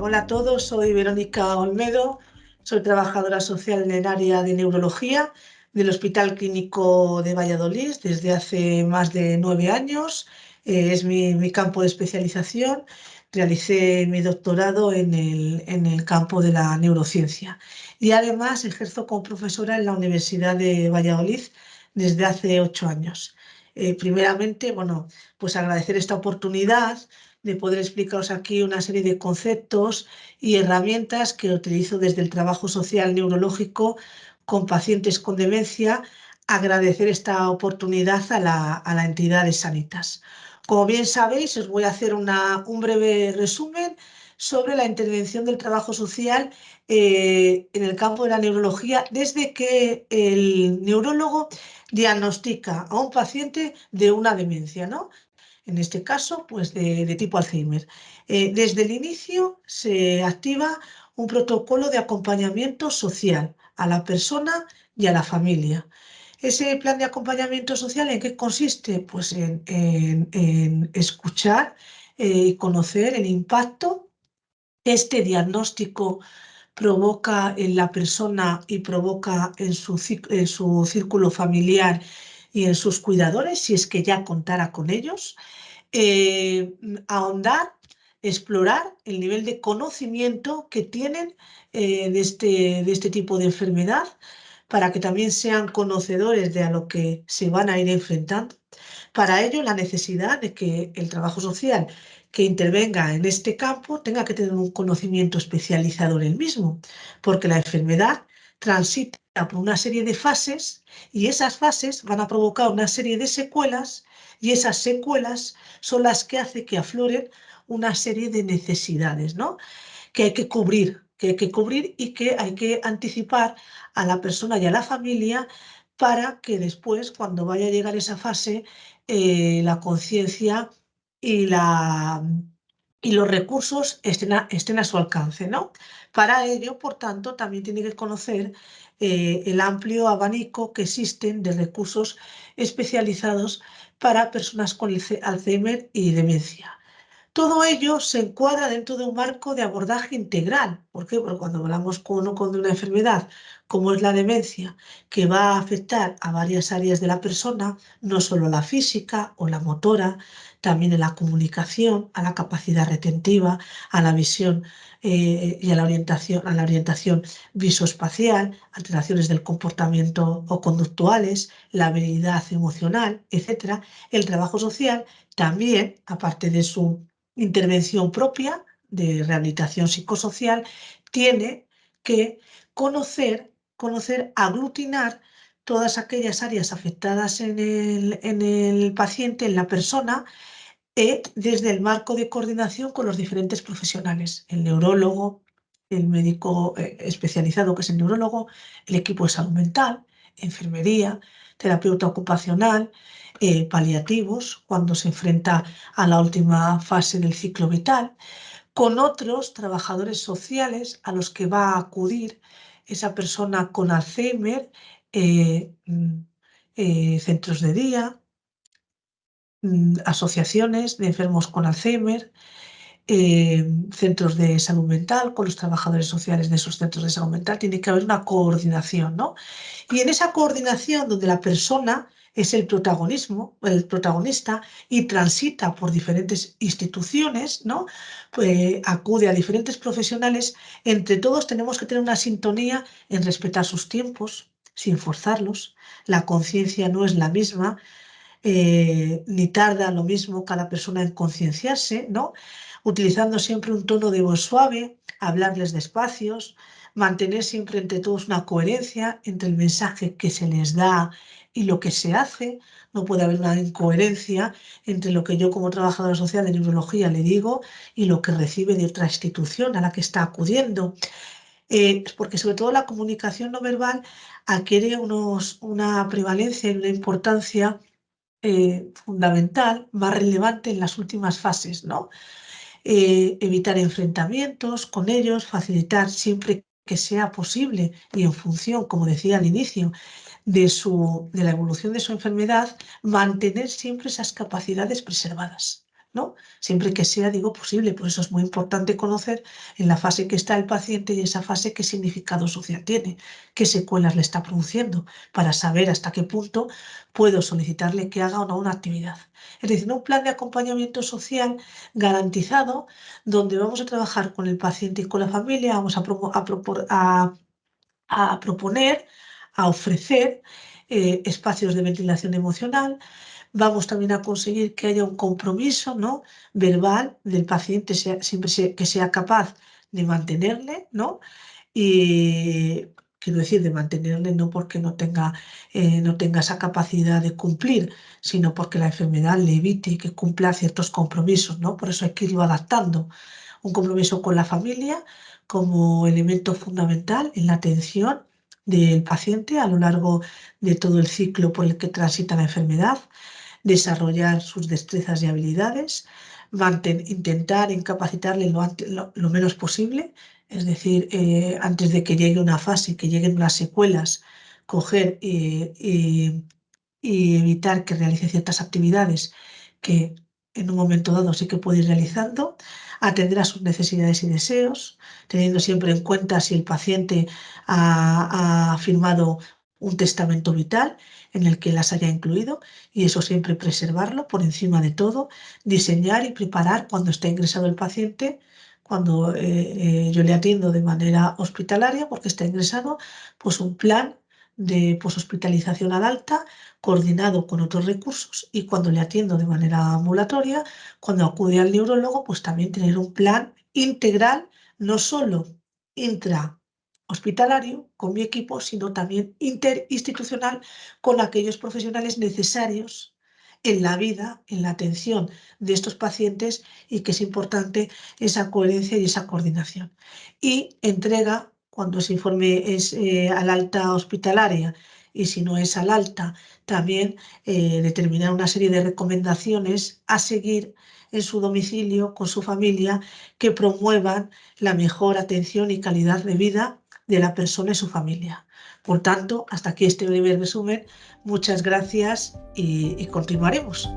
Hola a todos, soy Verónica Olmedo, soy trabajadora social en el área de neurología del Hospital Clínico de Valladolid desde hace más de 9 años. Es mi campo de especialización. Realicé mi doctorado en el campo de la neurociencia y además ejerzo como profesora en la Universidad de Valladolid desde hace 8 años. Primeramente, bueno, pues agradecer esta oportunidad de poder explicaros aquí una serie de conceptos y herramientas que utilizo desde el trabajo social neurológico con pacientes con demencia. Agradecer esta oportunidad a la entidad de Sanitas. Como bien sabéis, os voy a hacer un breve resumen sobre la intervención del trabajo social en el campo de la neurología desde que el neurólogo diagnostica a un paciente de una demencia, ¿no? En este caso, pues de tipo Alzheimer. Desde el inicio se activa un protocolo de acompañamiento social a la persona y a la familia. Ese plan de acompañamiento social, ¿en qué consiste? Pues en escuchar y conocer el impacto que este diagnóstico provoca en la persona y provoca en su círculo familiar y en sus cuidadores, si es que ya contara con ellos. Ahondar, explorar el nivel de conocimiento que tienen de este tipo de enfermedad para que también sean conocedores de a lo que se van a ir enfrentando. Para ello, la necesidad de que el trabajo social que intervenga en este campo tenga que tener un conocimiento especializado en el mismo, porque la enfermedad transita por una serie de fases y esas fases van a provocar una serie de secuelas y esas secuelas son las que hacen que afloren una serie de necesidades, ¿no? Que hay que cubrir y que hay que anticipar a la persona y a la familia para que después, cuando vaya a llegar esa fase, la conciencia y, y los recursos estén a su alcance, ¿no? Para ello, por tanto, también tiene que conocer el amplio abanico que existen de recursos especializados para personas con Alzheimer y demencia. Todo ello se encuadra dentro de un marco de abordaje integral. ¿Por qué? Porque cuando hablamos con una enfermedad como es la demencia, que va a afectar a varias áreas de la persona, no solo la física o la motora, también en la comunicación, a la capacidad retentiva, a la visión y a la orientación visoespacial, alteraciones del comportamiento o conductuales, la habilidad emocional, etcétera. El trabajo social también, aparte de su intervención propia de rehabilitación psicosocial, tiene que aglutinar todas aquellas áreas afectadas en el paciente, en la persona, desde el marco de coordinación con los diferentes profesionales, el neurólogo, el médico especializado que es el neurólogo, el equipo de salud mental, enfermería, terapeuta ocupacional, paliativos, cuando se enfrenta a la última fase del ciclo vital, con otros trabajadores sociales a los que va a acudir esa persona con Alzheimer, eh, mm, centros de día, asociaciones de enfermos con Alzheimer, centros de salud mental, con los trabajadores sociales de esos centros de salud mental. Tiene que haber una coordinación, ¿no? Y en esa coordinación donde la persona es el protagonista y transita por diferentes instituciones, ¿no? Pues acude a diferentes profesionales, entre todos tenemos que tener una sintonía en respetar sus tiempos, sin forzarlos. La conciencia no es la misma, ni tarda lo mismo cada persona en concienciarse, ¿no? Utilizando siempre un tono de voz suave, hablarles despacios, mantener siempre entre todos una coherencia entre el mensaje que se les da y lo que se hace. No puede haber una incoherencia entre lo que yo como trabajadora social de neurología le digo y lo que recibe de otra institución a la que está acudiendo. Porque sobre todo la comunicación no verbal adquiere una prevalencia y una importancia fundamental, más relevante en las últimas fases, ¿no? Evitar enfrentamientos con ellos, facilitar siempre que sea posible y en función, como decía al inicio, de la evolución de su enfermedad, mantener siempre esas capacidades preservadas. ¿no? Siempre que sea, digo, posible. Por eso es muy importante conocer en la fase que está el paciente y esa fase qué significado social tiene, qué secuelas le está produciendo, para saber hasta qué punto puedo solicitarle que haga o no una actividad. Es decir, un plan de acompañamiento social garantizado donde vamos a trabajar con el paciente y con la familia, vamos a proponer, a ofrecer espacios de ventilación emocional. Vamos también a conseguir que haya un compromiso, ¿no?, verbal del paciente, que sea capaz de mantenerle, ¿no? Y quiero decir, de mantenerle no porque no tenga esa capacidad de cumplir, sino porque la enfermedad le evite que cumpla ciertos compromisos, ¿no? Por eso hay que irlo adaptando. Un compromiso con la familia como elemento fundamental en la atención del paciente a lo largo de todo el ciclo por el que transita la enfermedad, desarrollar sus destrezas y habilidades, intentar incapacitarle lo menos posible, es decir, antes de que llegue una fase, que lleguen las secuelas, coger y evitar que realice ciertas actividades que en un momento dado sí que puede ir realizando, atender a sus necesidades y deseos, teniendo siempre en cuenta si el paciente ha firmado un testamento vital en el que las haya incluido, y eso siempre preservarlo por encima de todo, diseñar y preparar cuando está ingresado el paciente, cuando yo le atiendo de manera hospitalaria porque está ingresado, pues un plan de poshospitalización al alta coordinado con otros recursos, y cuando le atiendo de manera ambulatoria, cuando acude al neurólogo, pues también tener un plan integral, no solo intrahospitalario con mi equipo, sino también interinstitucional con aquellos profesionales necesarios en la vida, en la atención de estos pacientes, y que es importante esa coherencia y esa coordinación. Y entrega, cuando ese informe es al alta hospitalaria, y si no es al alta, también determinar una serie de recomendaciones a seguir en su domicilio, con su familia, que promuevan la mejor atención y calidad de vida de la persona y su familia. Por tanto, hasta aquí este breve resumen. Muchas gracias y continuaremos.